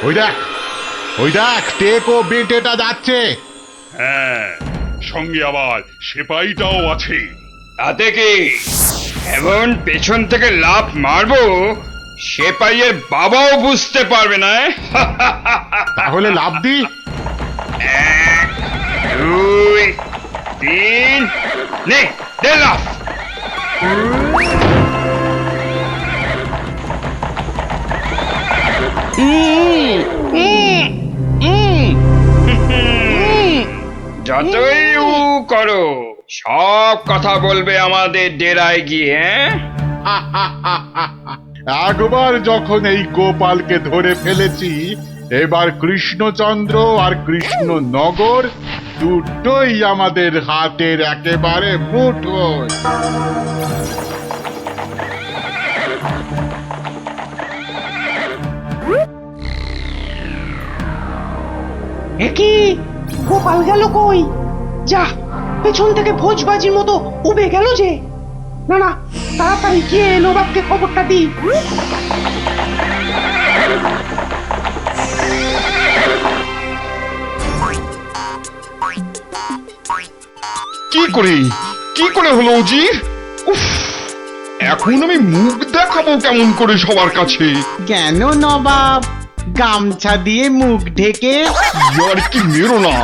ওই দেখ, ওই দেখ, টেকো বেটেটা যাচ্ছে। হ্যাঁ, সঙ্গে আবার সেপাইটাও আছে। তাতে কি এমন পেছন থেকে লাফ মারবো সেপাইয়ের বাবাও বুঝতে পারবে না। তাহলে লাফ দি। 1 2 3 নে দে লাফ। যতই উ করো সব কথা বলবে আমাদের ডেরায় গিয়ে। একবার যখন এই গোপালকে ধরে ফেলেছি, এবার কৃষ্ণচন্দ্র আর কৃষ্ণনগর দুটোই আমাদের হাতের একেবারে মুঠোয়। একি গোপাল গেল কই? যা, পেছন থেকে ভোজবাজির মতো উবে গেল যে। না না, তাড়াতাড়ি গিয়ে নবাবকে খবরটা দি। কি করে হলো উজির? উফ, এখন আমি মুখ দেখাবো কেমন করে সবার কাছে? কেন নবাব, গামছা দিয়ে মুখ ঢেকে? আর কি মেরো না।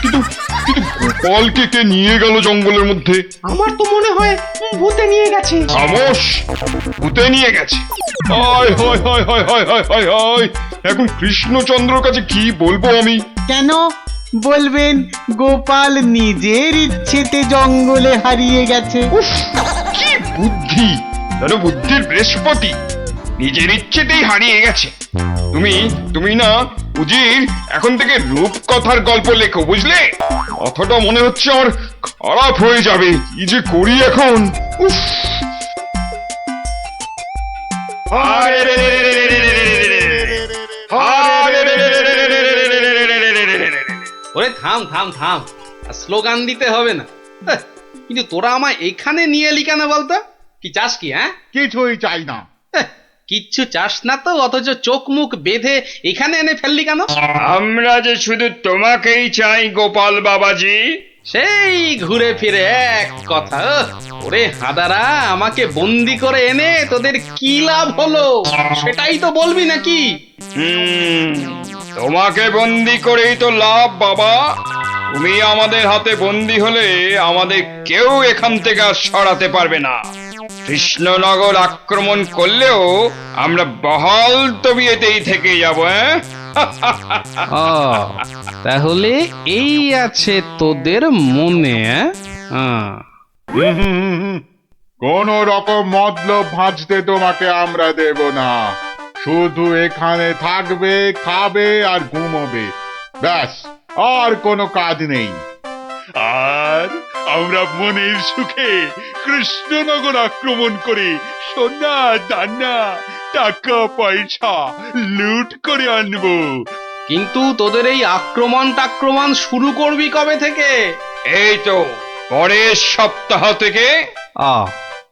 কিন্তু কিন্তু গোপালকে কে নিয়ে গেল জঙ্গলের মধ্যে? আমার তো মনে হয় ভূতে নিয়ে গেছে। খামোশ, ভূতে নিয়ে গেছে। হায় হায় হায় হায় হায় হায় হায় হায়, এখন কৃষ্ণচন্দ্রর কাছে কি বলবো আমি? কেন বলবেন গোপাল নিজের ইচ্ছেতে জঙ্গলে হারিয়ে গেছে? উফ, কি বুদ্ধি! যেন বুদ্ধির বৃহস্পতি, নিজের ইচ্ছেতেই হারিয়ে গেছে। তুমি না উজির, এখন থেকে রূপকথার গল্প লেখো, বুঝলে? কথাটা মনে হচ্ছে আমার খারাপ হয়ে যাবে। কি যে করি এখন! উফ! ওরে থাম থাম থাম, আর স্লোগান দিতে হবে না। কিন্তু তোরা আমায় এখানে নিয়ে এলি কেন বলতো? কি চাস কি? হ্যাঁ, কিছুই চাই না। কিচ্ছু চাস না তো, অথচ চোখ মুখ বেঁধে এখানে এনে ফেললি কেন? আমরা যে শুধু তোমাকেই চাই গোপাল বাবাজি। সেই ঘুরে ফিরে এক কথা। ওরে হাদারা, আমাকে বন্দি করে এনে তোদের কি লাভ হলো সেটাই তো বলবি নাকি? তোমাকে বন্দি করেই তো লাভ বাবা। তুমি আমাদের হাতে বন্দি হলে আমাদের কেউ এখান থেকে আর সরাতে পারবে না। কৃষ্ণনগর আক্রমণ করলেও আমরা বহাল তবিয়েতেই থেকে যাব। ও, তাহলে এই আছে তোদের মনে? কোন রকম মতলব ভাঁজতে তোমাকে আমরা দেব না। শুধু এখানে থাকবে, খাবে আর ঘুমোবে, ব্যাস, আর কোনো কাজ নেই। আর আমরা মনের সুখে কৃষ্ণনগর আক্রমণ করে সোনা দানা টাকা পয়সা লুট করে আনবো। কিন্তু তোদের এই আক্রমণ শুরু করবি কবে থেকে? এই তো পরের সপ্তাহ থেকে।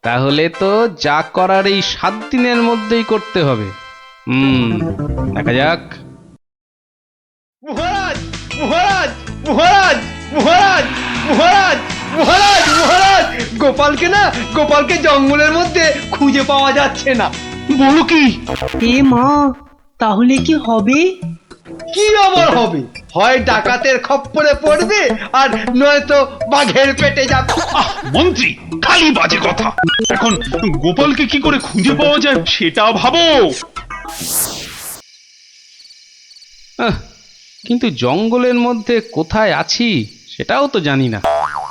তাহলে তো যা করার এই 7 দিনের মধ্যেই করতে হবে। দেখা যাক। মহারাজ মহারাজ মহারাজ মহারাজ মহারাজ মহারাজ মহারাজ, গোপালকে জঙ্গলের মধ্যে খুঁজে পাওয়া যাচ্ছে না। বলো কি? এ মা, তাহলে কি হবে? কি আবার হবে? হয় ডাকাতের খপ্পরে পড়বে, আর নয়তো বাঘের পেটে যাবে। মন্ত্রী, খালি বাজে কথা। এখন গোপালকে কি করে খুঁজে পাওয়া যায় সেটা ভাবো। কিন্তু জঙ্গলের মধ্যে কোথায় আছি সেটাও তো জানি না।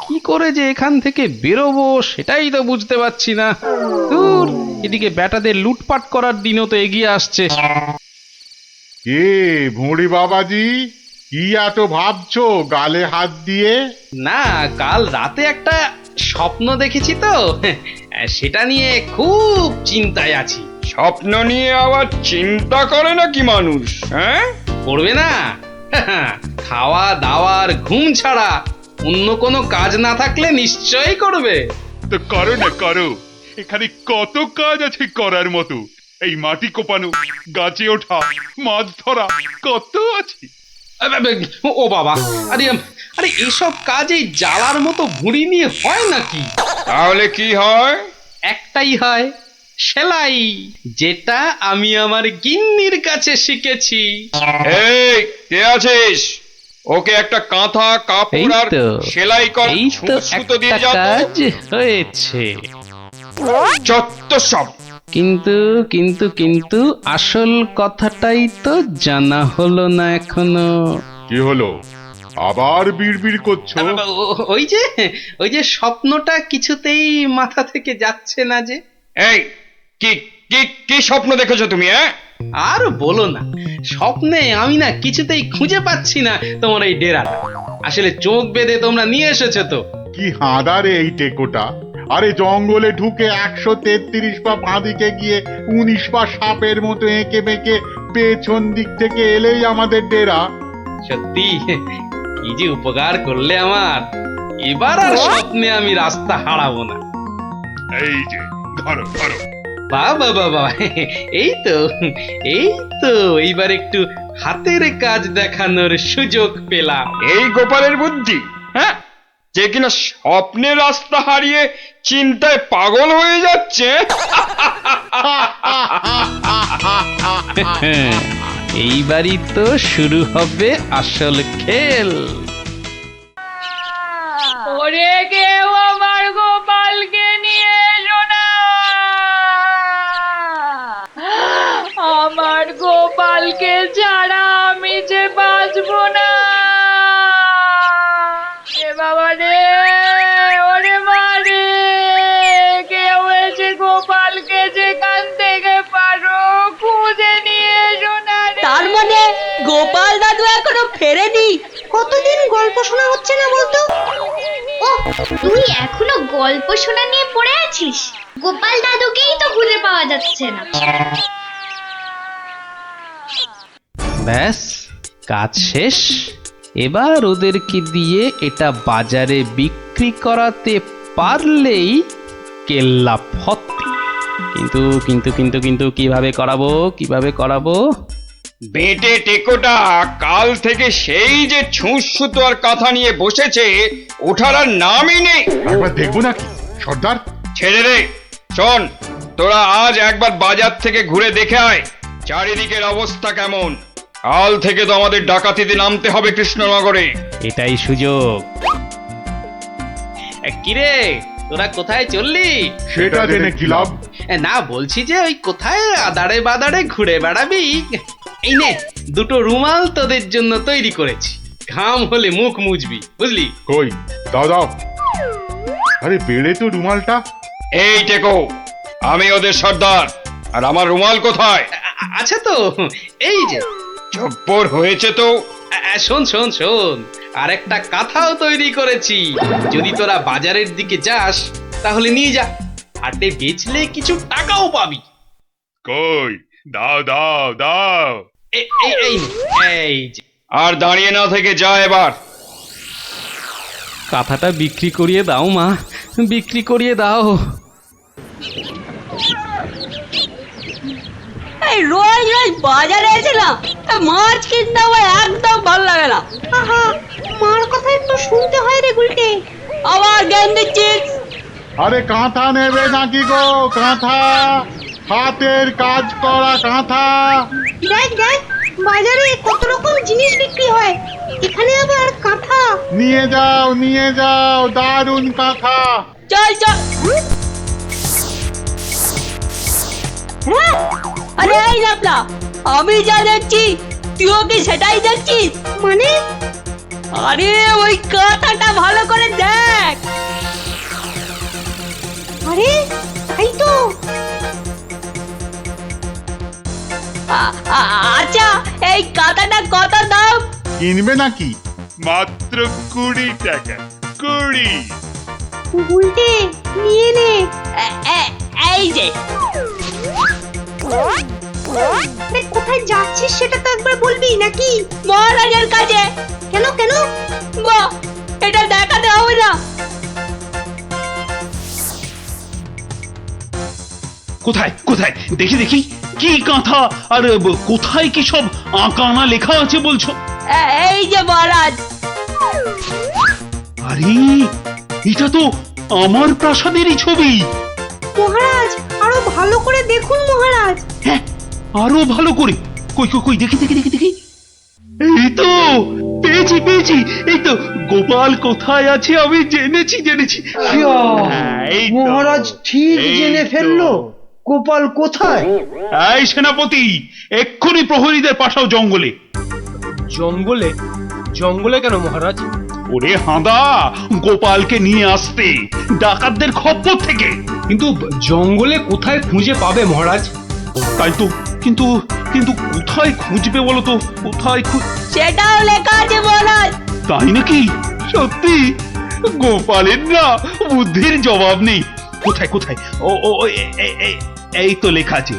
কি করে যে এখান থেকে বেরোবো সেটাই তো বুঝতে পারছি না। দূর, এদিকে ব্যাটাদের লুটপাট করার দিনও তো এগিয়ে আসছে। কে ভুঁড়ি বাবাজি, কি এত ভাবছো গালে হাত দিয়ে? না, কাল রাতে একটা স্বপ্ন দেখেছি তো, সেটা নিয়ে খুব চিন্তায় আছি। স্বপ্ন নিয়ে আবার চিন্তা করে নাকি মানুষ? হ্যাঁ, করবে না? খাওয়া দাওয়ার ঘুম ছাড়া অন্য কোনো কাজ না থাকলে নিশ্চয়ই করবে। তো করো না, করো। এখানে কত কাজ আছে করার মতো। এই মাটি কোপানো, গাছে ওঠা, মাছ ধরা কত আছে। ও বাবা, আরে আরে এসব কাজ এই জ্বালার মতো ভুঁড়ি নিয়ে হয় নাকি? তাহলে কি হয়? একটাই হয়, সেলাই, যেটা আমি আমার গিন্নির কাছে শিখেছি। এই কে আছিস? ওকে একটা কাঁথা এই কাপড় আর তো, সেলাই কর এই তো সুতো দিয়ে একটা যাও তো। কাজ হয়েছে। যত সব। কিন্তু কিন্তু কিন্তু আসল কথাটাই তো জানা হলো না এখনো। কি হলো, আবার বিড়বিড় করছো? ওই যে স্বপ্নটা কিছুতেই মাথা থেকে যাচ্ছে না যে। এই কি কি কি স্বপ্ন দেখেছো তুমি? আর বলো না, স্বপ্নে আমি না কিছুতেই খুঁজে পাচ্ছি না তোমার এই ডেরাটা। আসলে চোখ বেঁধে তোমরা নিয়ে এসেছো তো। কি হাঁদারে এই টেকোটা! আরে জঙ্গলে ঢুকে 133 পা বাঁদিকে গিয়ে 19 পা সাপের মতো এঁকে বেঁকে পেছন দিক থেকে এলেই আমাদের ডেরা। সত্যি কি যে উপকার করলে আমার, এবার আর স্বপ্নে আমি রাস্তা হারাবো না। এই যে ধরো ধরো। বাবা বাবা, এই তো এইবার একটু হাতের কাজ দেখানোর সুযোগ পেলাম। এই গোপালের বুদ্ধি, হ্যাঁ, যে কিনা স্বপ্নে রাস্তা হারিয়ে চিন্তায় পাগল হয়ে যাচ্ছে। এইবারই তো শুরু হবে আসল খেল। ওরে কেউ আমার গোপালকে নিয়ে এসো না, আমার গোপালকে ছাড়া আমি যে বাঁচবো না। এ বাবা রে, ওরে মা রে, কেউ এসে গোপালকে যেখান থেকে পারো খুঁজে নিয়ে এসো না রে। তার মানে গোপাল দাদু এখনো ফেরেনি? কতদিন গল্প শোনা হচ্ছে না বলতো? ও, তুই এখনো গল্প শোনা নিয়ে পড়ে আছিস? গোপাল দাদুকেই তো খুঁজে পাওয়া যাচ্ছে না। ব্যাস, কাজ শেষ। এবার ওদেরকে দিয়ে এটা বাজারে বিক্রি করাতে পারলেই কেল্লা ফতে। কিন্তু কিন্তু কিন্তু কিন্তু কিভাবে করাবো? বেটে টেকোটা কাল থেকে সেই যে ছুঁচ সুতো আর কাঁথা নিয়ে বসেছে, ওঠার আর নামই নেই। একবার দেখবো নাকি সর্দার? ছেড়ে রে। শোন, তোরা আজ একবার বাজার থেকে ঘুরে দেখে আয় চারিদিকের অবস্থা কেমন। কাল থেকে তো আমাদের ডাকাতিতে নামতে হবে কৃষ্ণনগরে। এটাই সুযোগ। কিরে, তোরা কোথায় চললি? সেটা জেনে কি লাভ? না, বলছি যে ওই কোথায় আদারে বাদারে ঘুরে বেড়াবি। এই নে, দুটো রুমাল তোদের জন্য তৈরি করেছি, ঘাম হলে মুখ মুছবি, বুঝলি? কই দাও দাও। আরে বেড়ে তো রুমালটা। এই টেকো, আমি ওদের সর্দার, আর আমার রুমাল কোথায়? আচ্ছা তো, এই যে। জব্বর হয়েছে তো। শোন শোন শোন, আর একটা কাঁথাও তৈরি করেছি। যদি তোরা বাজারের দিকে যাস তাহলে নিয়ে যা, হাটে বেচলে কিছু টাকাও পাবি। কই দাও দাও দাও। এই যে। আর দাঁড়িয়ে না থেকে যা এবার। কাঁথাটা বিক্রি করিয়ে দাও মা, বিক্রি করিয়ে দাও। এই রোজ রোজ বাজারে এসে না মাছ কিনতে আমার একদম ভালো লাগে না। আহা, মার কথা একটু শুনতে হয় রে গুলটে। আবার জ্ঞান দিচ্ছিস? আরে কাঁথা নেবে নাকি গো? কাঁথা, হাতের কাজ করা কাঁথা। দেখ দেখ, বাজারে কত রকম জিনিস বিক্রি হয়, এখানে আবার কাঁথা। নিয়ে যাও দারুন কাঁথা। চল চল। আরে এই নাপলা, আমি যা দেখছি তুইও কি সেটাই দেখছিস? মানে? আরে ওই কাঁথাটা ভালো করে দেখ। আরে তাই তো। আচ্ছা, এই কাঁথাটা কত দাম? কিনবে নাকি? মাত্র 20 টাকা। 20। গুলটে নিয়ে নে। এই যে। আরে কোথায় যাচ্ছিস সেটা তো একবার বলবি নাকি? মহারাজের কাছে। কেন কেন? বাহ, এটা দেখাতে হবে না? কোথায় কোথায় দেখি দেখি কি কাঁথা আর কোথায় কি সব আঁকানা লেখা আছে বলছো? এই যে মহারাজ। আরে এটা তো আমার প্রাসাদেরই ছবি। মহারাজ আরো ভালো করে দেখুন মহারাজ। হ্যাঁ, আরো ভালো করে। কই কই কই, দেখি দেখি দেখি দেখি। এই তো পেয়েছি পেয়েছি। এই তো গোপাল কোথায় আছে আমি জেনেছি জেনেছি। হ্যাঁ, এই তো, মহারাজ ঠিক এই জেনে তো। ফেললো গোপাল কোথায়। এই সেনাপতি, এক্ষুনি প্রহরীদের পাঠাও জঙ্গলে। জঙ্গলে? জঙ্গলে কেন মহারাজ? ওরে হাঁদা, গোপালকে নিয়ে আসতে ডাকাতদের খপ্পর থেকে। কিন্তু জঙ্গলে কোথায় খুঁজে পাবে মহারাজ? তাই তো, কিন্তু কিন্তু কোথায় খুঁজবে বলো তো? কোথায় সেটাও লেখা আছে মহারাজ। তাই নাকি? সত্যি? গোপালের না বুদ্ধির জবাব নেই। কোথায় কোথায়? ও ও এই তো লেখা আছে।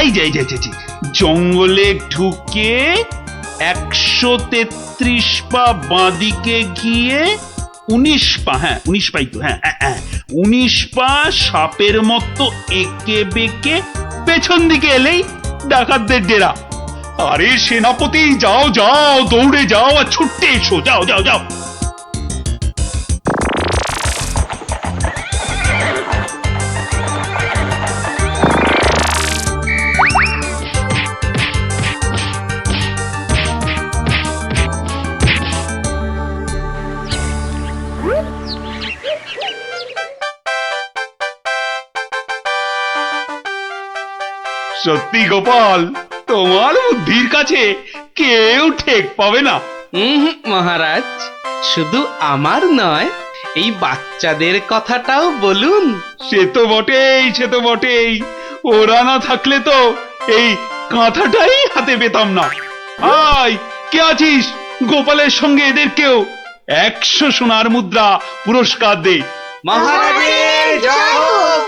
এই যে এই যে জঙ্গলে ঢুকে 133 পা বাঁদিকে গিয়ে 19 পা, হ্যাঁ 19 পাই তো, হ্যাঁ 19 পা সাপের মতো এঁকে বেঁকে পেছন দিকে এলেই ডাকাতদের ডেরা। আরে সেনাপতি, যাও যাও, দৌড়ে যাও আর ছুটতে এসো, যাও যাও যাও। সত্যি গোপাল, তোমার বুদ্ধির কাছে কেউ ঠেক পাবে না। মহারাজ, শুধু আমার নয়, এই বাচ্চাদের কথাটাও বলুন। সে তো বটেই, সে তো বটেই। ওরা না থাকলে তো এই কাঁথাটাই হাতে পেতাম না। আয়, কে আছিস? গোপালের সঙ্গে এদেরকেও 100 সোনার মুদ্রা পুরস্কার দে। মহারাজের জয় হোক।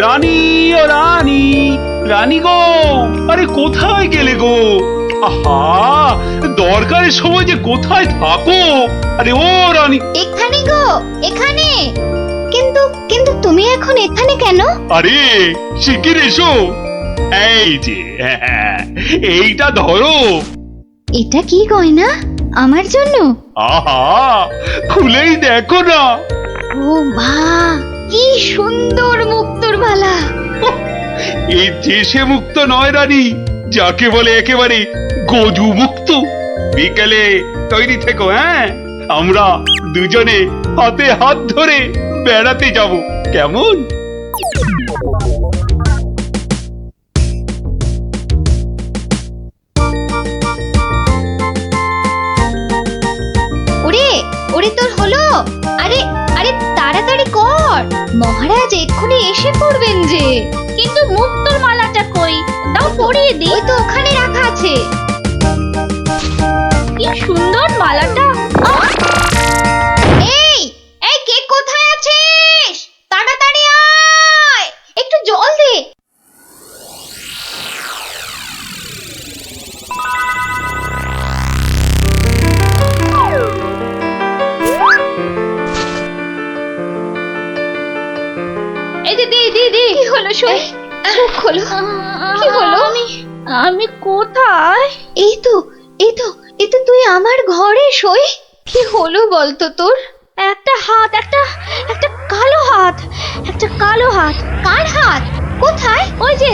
রানী ও রানী, রানী গো, আরে কোথায় গেলে গো? আহা, দরকারের সময় যে কোথায় থাকো? আরে ও রানী। এখানে গো, এখানে। কিন্তু কিন্তু তুমি এখন এখানে কেন? আরে শিগগির এসো। এই যে, এইটা ধরো। এটা কি গয়না? আমার জন্য? আহা, খুলেই দেখো না। ও মা, কি সুন্দর মুক্তোর মালা। এই দেশে মুক্ত নয় রানী, যাকে বলে একেবারে গজু মুক্ত। বিকেলে তৈরি থেকো, হ্যাঁ? আমরা দুজনে হাতে হাত ধরে বেড়াতে যাব, কেমন? ওরে ওরে, তোর হলো? আরে আরে তাড়াতাড়ি কর, মহারাজ এক্ষুনি এসে পড়বেন যে। কিন্তু মুক্তোর মালাটা কই? দাও পরিয়ে দিই। ওই তো ওখানে রাখা আছে। কি সুন্দর মালাটা। এই এই, কে কোথায় আছিস? তাড়াতাড়ি আয়, একটু জল দে। এই যে দি দি দি, কি হলো? শুই চোখ খোলো। কি হলো? আমি কোথায়? এই তো এই তো এই তো, তুই আমার ঘরে শুই। কি হলো বলতো তোর? একটা হাত, একটা একটা কালো হাত, একটা কালো হাত। কার হাত? কোথায়? ওই যে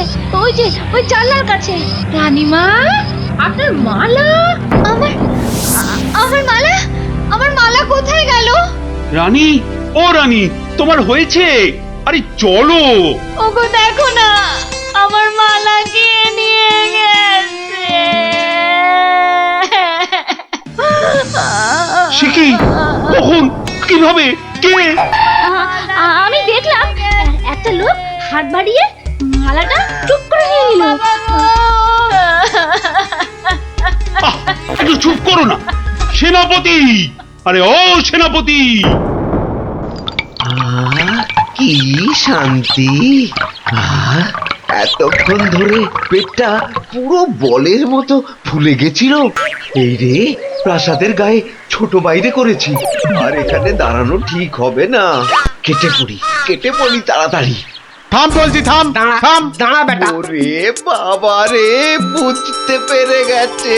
ওই জানলার কাছে। রানীমা, আপনার মালা। আমার মালা, আমার মালা কোথায় গেল? রানী, ও রানী, তোমার হয়েছে? আরে চলো। ওগো দেখো না, আমার মালা কে নিয়ে গেছে। সে কি? কখন? কিভাবে? কে? আমি দেখলাম একটা লোক হাত বাড়িয়ে মালাটা চুপ করে নিয়ে নিল। একটু চুপ করো না সেনাপতি। আরে ও সেনাপতি, কি শান্তি! এতক্ষণ ধরে পেটটা পুরো বলের মতো ফুলে গেছিল। এই রে, প্রাসাদের গায়ে ছোট বাইরে করেছি, আর এখানে দাঁড়ানো ঠিক হবে না। কেটে পড়ি তাড়াতাড়ি। থাম বলছি, থাম থাম। দাঁড়া বেটা। ওরে বাবা রে, বুঝতে পেরে গেছে।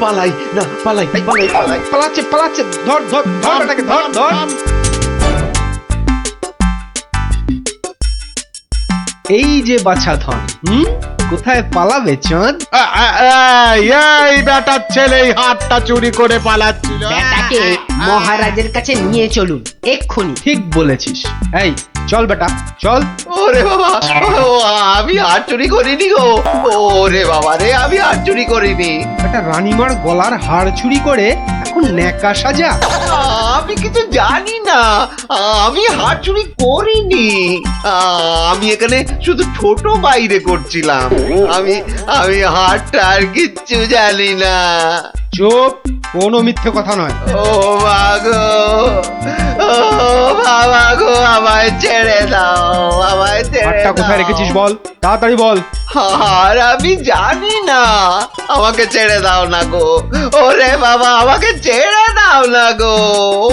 পালাই না, পালাই। পালাচ্ছে পালাচ্ছে, ধর ধর ধর বেটাকে, ধর ধর। এই যে বাছা ধন, কোথায় পালাবে চাঁদ? এই বেটার ছেলে এই হাতটা চুরি করে পালাচ্ছিল। বেটাকে মহারাজের কাছে নিয়ে চলুন এক্ষুনি। ঠিক বলেছিস। এই চল বেটা চল। ওরে বাবা, আমি আর চুরি করিনি গো। ওরে বাবা রে, আমি আর চুরি করিনি। একটা রানীমার গলার হার চুরি করে এখন ন্যাকা সাজা। আমি কিছু জানি না, আমি হাত চুরি করিনি। আমি এখানে শুধু ছোট বাইরে করছিলাম। আমি হাতটা আর কিচ্ছু জানি না। চুপ, কোনো মিথ্যে কথা নয়। ও মা গো, ও বাবা গো, আমায় ছেড়ে দাও, আমায় ছেড়ে হারটা কোথায় দাও। রেখেছিস বল, তাড়াতাড়ি বল। আর আমি জানি না, আমাকে ছেড়ে দাও না গো। ওরে বাবা, আমাকে ছেড়ে দাও না গো।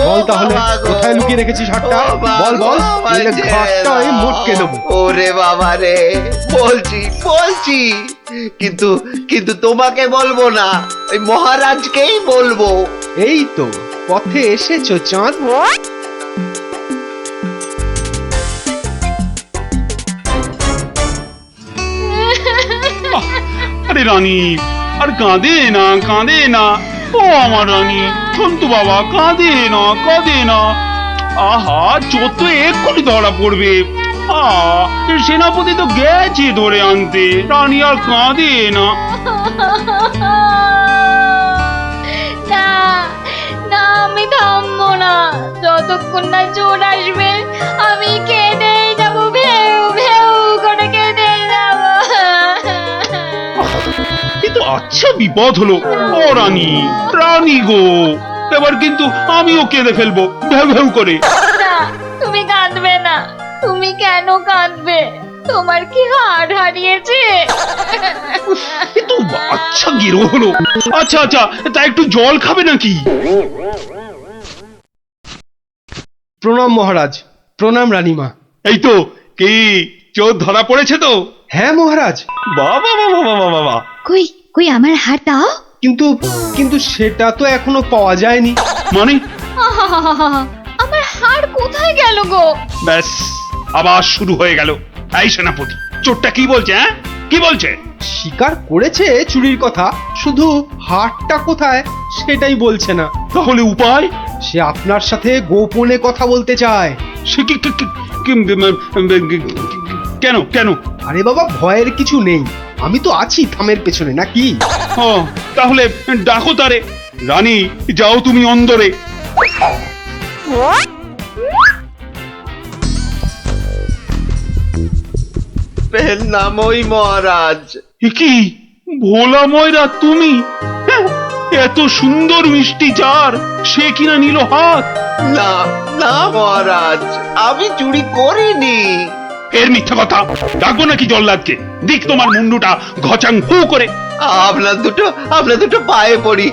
বল তাহলে বাবা গো। কোথায় লুকিয়ে রেখেছিস হারটা? ও বাবা বল বল, গো, আমায় নইলে ছেড়ে ঘাটটা আমি দাও। মটকে দেবো। ওরে বাবা রে, বলছি কিন্তু তোমাকে বলবো না, ওই মহারাজকেই বলবো। এই তো পথে এসেছো চাঁদ। আরে রানী, আর কাঁদে না। ও আমার রানী, সন্তু বাবা, কাঁদে না। আহা, চোর তো এক্ষুনি ধরা পড়বে। সেনাপতি তো গেছে ধরে আনতে। রানী আর কাঁদে না। না না, আমি থামবো না যতক্ষণ না চোর আসবে। আমি কেঁদেই যাবো, ভেউ ভেউ করে কেঁদে যাবো। কিন্তু আচ্ছা বিপদ হলো। ও রানী গো, এবার কিন্তু আমিও কেঁদে ফেলবো ভেউ ভেউ করে। না, তুমি কাঁদবে না। তুমি কেন কাঁদবে? তোমার কি হাড় হারিয়েছে? কিন্তু আচ্ছা গেরো হলো। আচ্ছা তা একটু জল খাবে নাকি? প্রণাম মহারাজ, প্রণাম রানীমা। এই তো, কি চোর ধরা পড়েছে তো? হ্যাঁ মহারাজ। বাবা। কই কই আমার হাড় দাও। কিন্তু সেটা তো এখনো পাওয়া যায়নি। মানে? আহাহাহাহা, আমার হাড় কোথায় গেল গো? ব্যাস, আবার শুরু হয়ে গেল। এই সেনাপতি, চোরটা কি বলছে? কি বলছে? স্বীকার করেছে চুরির কথা, শুধু হারটা কোথায় সেটাই বলছে না। তাহলে উপায়? সে আপনার সাথে গোপনে কথা বলতে চায়। সে কেন? আরে বাবা, ভয়ের কিছু নেই, আমি তো আছি থামের পেছনে, নাকি? ও, তাহলে ডাকো তারে। রানী, যাও তুমি অন্দরে। নামই মহারাজ। কি ভোলা ময়রা তুমি? হ্যাঁ, এত সুন্দর মিষ্টি চার, সে কিনা নিল হাত। না মহারাজ, আমি চুরি করিনি। এর মিথ্যা কথা। ডাকবো নাকি জল্লাদকে? দিক তোমার মুন্ডুটা ঘচাং ফু করে। আপনার দুটো পায়ে পড়ি।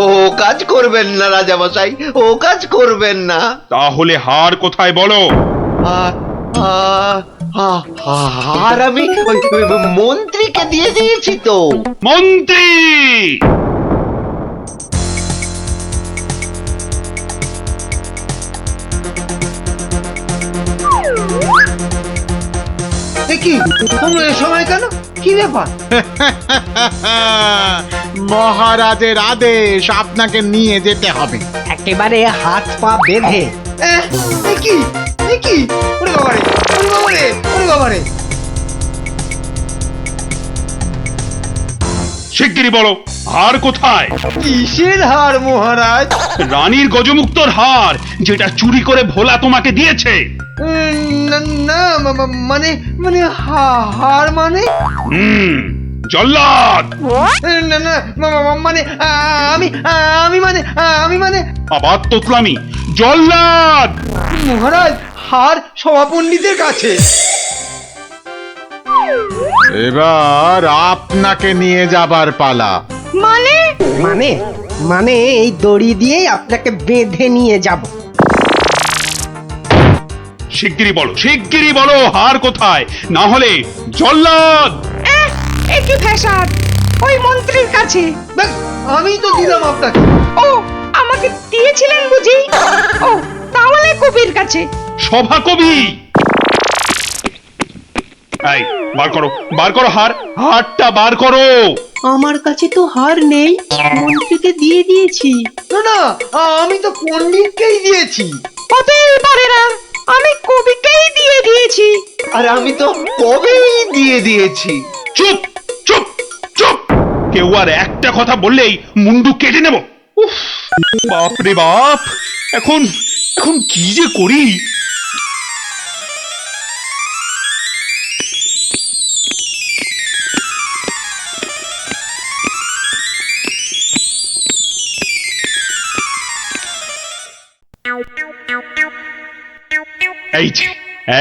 ও কাজ করবেন না রাজামশাই, ও কাজ করবেন না। তাহলে হার কোথায় বলো? আর আমি ওই মন্ত্রীকে দিয়ে দিয়েছি তো। মন্ত্রী! কি তোমরা এ সময় কেন? কি ব্যাপার? মহারাজের আদেশ, আপনাকে নিয়ে যেতে হবে। একেবারে হাত পা বেঁধে। কি ওরে বাবারে। শিগগিরই বলো, হার কোথায়? কিসের হার মহারাজ? রানীর গজমুক্তর হার, যেটা চুরি করে ভোলা তোমাকে দিয়েছে। না মানে হার মানে? জল্লাদ! না মানে আমি মানে আবার তোতলামি। জল্লাদ! মহারাজ, হার সভাপণ্ডিতের কাছে। এবার আপনাকে নিয়ে যাবার পালা। মানে মানে এই দড়ি দিয়েই আপনাকে বেঁধে নিয়ে যাব। শিগগিরই বলো হার কোথায়, না হলে জল্লাদ। একই ফ্যাশন ওই মন্ত্রীর কাছে। আমি তো দিলাম আপনাকে। ও আমাকে দিয়েছিলেন বুঝি? ও তাহলে কবির কাছে। সভা কবি, এই বার করো হারটা বার করো। আমার কাছে তো হার নেই, মন্ত্রীকে দিয়ে দিয়েছি। না না, আমি তো পণ্ডিতকেই দিয়েছি। হতেই পারে না, আমি কবিকেই দিয়ে দিয়েছি। আর আমি তো কবেই দিয়ে দিয়েছি। চুপ চুপ চুপ, কেউ আর একটা কথা বললেই মুন্ডু কেটে নেব। উফ, বাপ রে বাপ, এখন কি যে করি।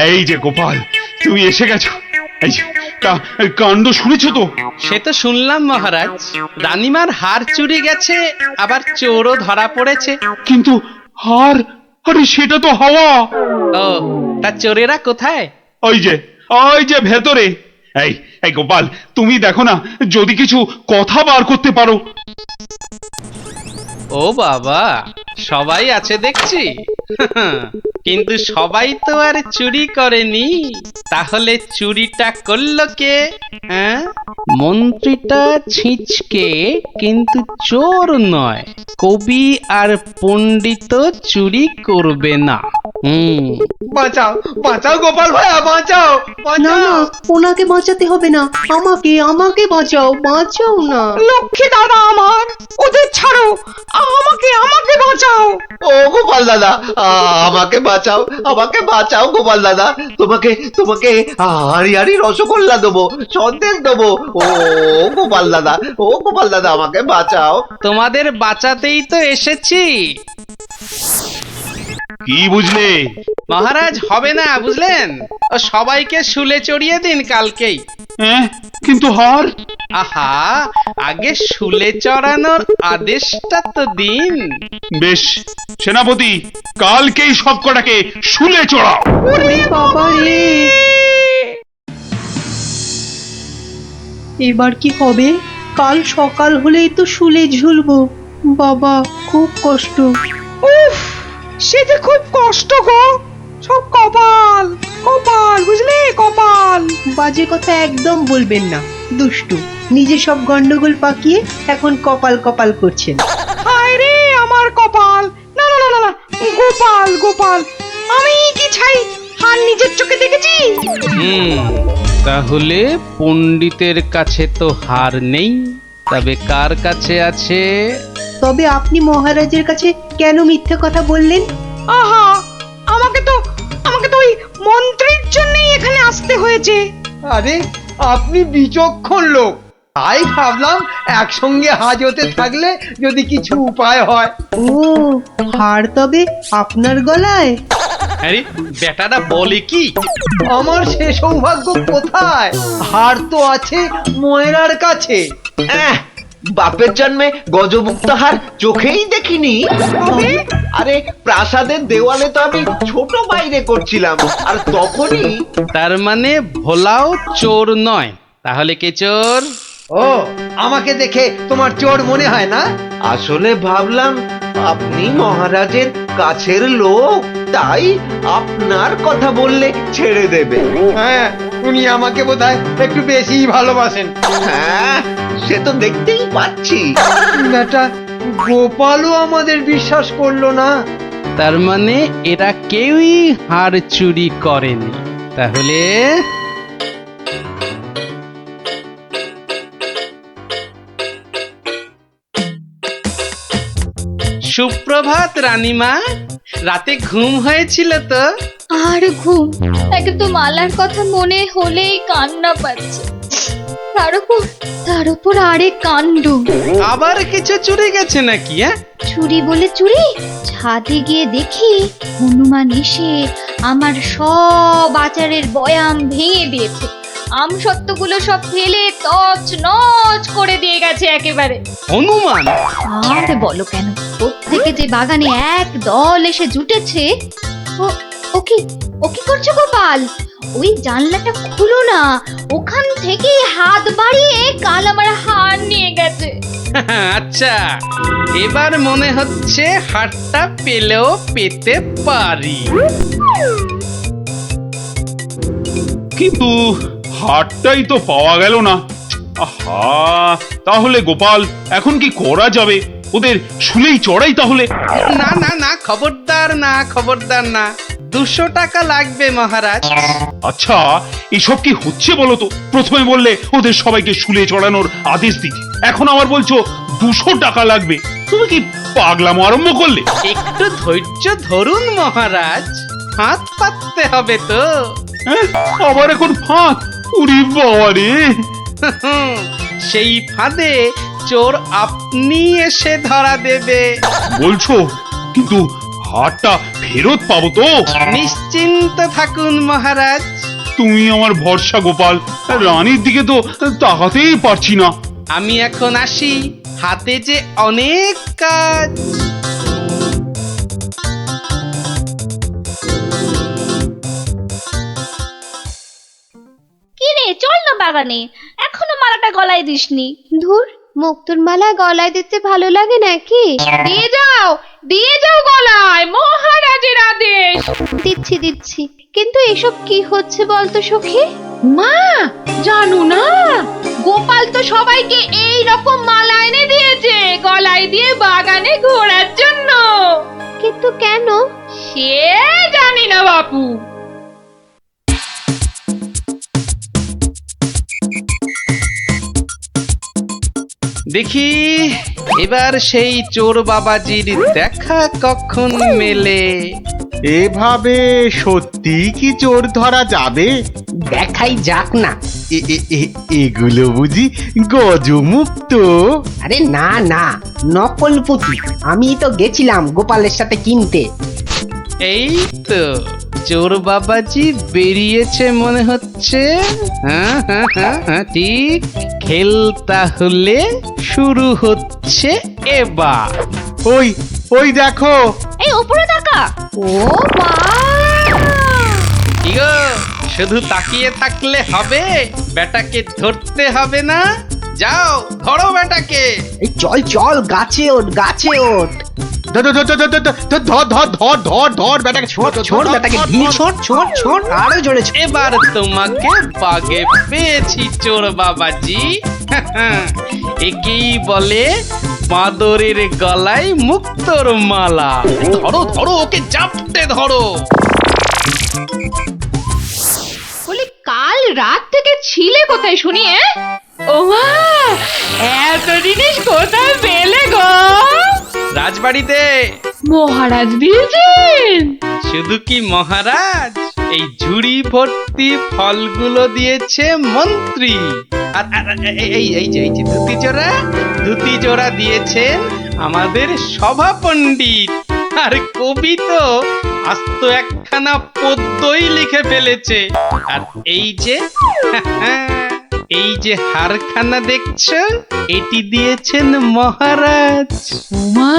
এই যে গোপাল, তুমি এসে গেছো। এই যে কাণ্ড শুনেছো তো? সে তো শুনলাম মহারাজ, রানীমার হার চুরি গেছে, আবার চোরও ধরা পড়েছে। কিন্তু হার, আরে সেটা তো হাওয়া। ও, তা চোরেরা কোথায়? ওই যে ভেতরে। এই গোপাল, তুমি দেখো না যদি কিছু কথা বার করতে পারো। ও বাবা, সবাই আছে দেখছি। কিন্তু সবাই তো আর চুরি করেনি, তাহলে চুরিটা করলো কে? হ্যাঁ, মন্ত্রীটা ছিঁচকে কিন্তু চোর নয়, কবি আর পণ্ডিত চুরি করবে না। বাঁচাও গোপাল ভাইয়া, বাঁচাও। না না, ওনাকে বাঁচাতে হবে না, আমাকে বাঁচাও না। লক্ষ্মী দাদা আমার, ওদের ছাড়ো, আমাকে বাঁচাও। ও গোপাল দাদা, আমাকে বাঁচাও গোপাল দাদা। তোমাকে হাড়ি রসগোল্লা দেবো, সন্দেশ দেবো। ও গোপাল দাদা আমাকে বাঁচাও। তোমাদের বাঁচাতেই তো এসেছি। কি বুঝলে মহারাজ? হবে না বুঝলেন, ও সবাইকে শুলে চড়িয়ে দিন কালকেই। কিন্তু হার? আহা, আগে শুলে চড়ানোর আদেশটা তো দিন। বেশ সেনাপতি, কালকেই সব কটাকে শুলে চড়াও। বাবা রে, এবার কি হবে? কাল সকাল হলেই তো শুলে ঝুলবো। বাবা, খুব কষ্ট। উফ, সে যে খুব কষ্ট গো। সব কপাল বুঝলে, কপাল। বাজে কথা একদম বলবেন না, দুষ্টু। নিজে সব গন্ডগোল পাকিয়ে এখন কপাল করছেন। হায় রে আমার কপাল। না, গোপাল, আমি কি ছাই হার নিজের চোখে দেখেছি? তাহলে পণ্ডিতের কাছে তো হার নেই, তবে কার কাছে আছে? তবে আপনি মহারাজের কাছে কেন মিথ্যে কথা বললেন? আহা, আমাকে তো ওই মন্ত্রীর জন্যই এখানে আসতে হয়েছে। আরে আপনি বিচক্ষণ লোক, তাই ভাবলাম একসঙ্গে হাজতে থাকলে যদি কিছু উপায় হয়। ও, হার তবে আপনার গলায়? আরে বেটাটা বলে কি? আমার সে সৌভাগ্য কোথায়? হার তো আছে ময়রার কাছে। বাপের জন্মে গজমুক্ত হার চোখেই দেখিনি। আরে প্রাসাদের দেওয়ালে তো আমি ছোট বাইরে করছিলাম, আর তখনই। তার মানে ভোলাও চোর নয়, তাহলে কে চোর? ও, আমাকে দেখে তোমার চোর মনে হয় না? আসলে ভাবলাম আপনি মহারাজের কাছের লোক, তাই আপনার কথা বললে ছেড়ে দেবে। হ্যাঁ, উনি আমাকে বোধহয় একটু বেশিই ভালোবাসেন। হ্যাঁ, সে তো দেখতেই পাচ্ছি। বেটা গোপালও আমাদের বিশ্বাস করলো না। তার মানে এরা কেউই হার চুরি করেনি। তাহলে সুপ্রভাত রানীমা, রাতে ঘুম হয়েছিল তো? আর ঘুম, একদম মালার কথা মনে হলেই কান্না পাচ্ছে। তার উপর আরেক কাণ্ড। আবার কিছু চুরি গেছে নাকি? চুরি বলে চুরি, ছাদে গিয়ে দেখি হনুমান এসে আমার সব আচারের বয়াম ভেঙে দিয়েছে। আম সত্ত্বগুলো সব ফেলে তছ নছ করে দিয়ে গেছে একেবারে। হনুমান? আর বলো কেন, প্রত্যেকে যে বাগানে এক দল এসে জুটেছে। ও কি করছো গোপাল? ওই জানলাটা খুলো না, ওখান থেকে হাত বাড়িয়ে কাল আমার হার নিয়ে গেছে। আচ্ছা, এবার মনে হচ্ছে হারটা পেলেও পেতে পারি। কিন্তু হারটাই তো পাওয়া গেল না। আহা, তাহলে গোপাল এখন কি করা যাবে? ওদের শুলেই চড়াই তাহলে। না না না, খবরদার না, খবরদার না। 200 টাকা লাগবে মহারাজ। আচ্ছা, এসব কি হচ্ছে বলো তো? প্রথমে বললে ওদের সবাইকে শুলে চড়ানোর আদেশ দিতে, এখন আবার বলছো 200 টাকা লাগবে। তুমি কি পাগলামো আরম্ভ করলে? একটু ধৈর্য ধরুন মহারাজ, হাত পাততে হবে তো। হ্যাঁ, আবার এখন ফাঁক? উরি বাবা রে! সেই ফাঁদে চোর আপনি এসে ধরা দেবে। বলছো, কিন্তু হারটা ফেরত পাবো তো? নিশ্চিন্ত থাকুন মহারাজ। তুমি আমার ভরসা গোপাল, রানীর দিকে তো তাকাতেই পারছি না। আমি এখন আসি, হাতে যে অনেক কাজ। কি রে, চল না বাগানে, এখনো মালাটা গলায় দিসনি। ধুর, মুক্তোর মালা গলায় দিতে ভালো লাগে নাকি? দিয়ে যাও গলায়, মহারাজের আদেশ। দিচ্ছি, কিন্তু এসব কি হচ্ছে বলতো সখী? মা, জানো না, গোপাল তো সবাইকে এই রকম মালা এনে দিয়েছে গলায় দিয়ে বাগানে ঘোরার জন্য। কিন্তু কেন সে জানি না বাপু। দেখি এবার সেই চোর বাবাজির দেখা কখন মেলে। এভাবে সত্যি কি চোর ধরা যাবে? দেখাই যাক না। এগুলো বুঝি গজমুক্ত? আরে না না, নকল পুঁতি। আমি তো গেছিলাম গোপালের সাথে কিনতে। এই তো চোর বাবাজি বেরিয়েছে মনে হচ্ছে। হ্যাঁ, ঠিক। খেল তাহলে শুরু হচ্ছে এবার। ওই দেখো, এই উপরে তাকা। ও মা! কি গো, শুধু তাকিয়ে থাকলে হবে? বেটাকে ধরতে হবে না? যাও ধরো বেটাকে। এই চল গাছে ওঠ, গাছে ওঠ। ধর বেটাকে, ছোট বেটাকে ঢিল ছোট আরো জোরে ছোট। এবার তোমাকে বাগে পেয়েছি চোর বাবাজি। একেই বলে বাঁদরের গলায় মুক্তোর মালা। ধরো ওকে চাপতে ধরো। বলি, কাল রাত থেকে ছিলে কোথায় শুনি? ও মা, এত জিনিস কোথায় পেলে গো? রাজবাড়িতে। মহারাজ দিয়েছেন? শুধু কি মহারাজ, এই ঝুড়ি ভর্তি ফলগুলো দিয়েছে মন্ত্রী। আর এই যে ধুতি জোড়া দিয়েছেন আমাদের সভা পণ্ডিত। আর কবি তো আস্ত একখানা পদ্যই লিখে ফেলেছে। আর এই যে হারখানা দেখছো, এটি দিয়েছেন মহারাজ। মা,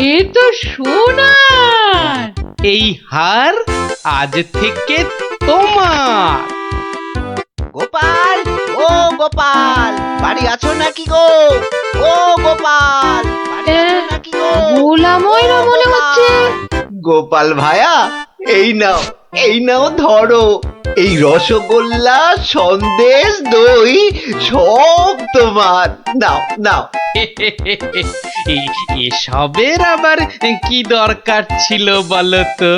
এ তো সোনার। এই হার আজ থেকে তোমার। গোপাল, ও গোপাল, বাড়ি আছো নাকি গো? ও গোপাল, বাড়ি আছো নাকি গো? ভোলা ময়রা মনে হচ্ছে। গোপাল ভায়া, এই নাও ধরো। এই রসগোল্লা, সন্দেশ, দই সব তোমার। নাও। এসবের আবার কি দরকার ছিল বলো তো?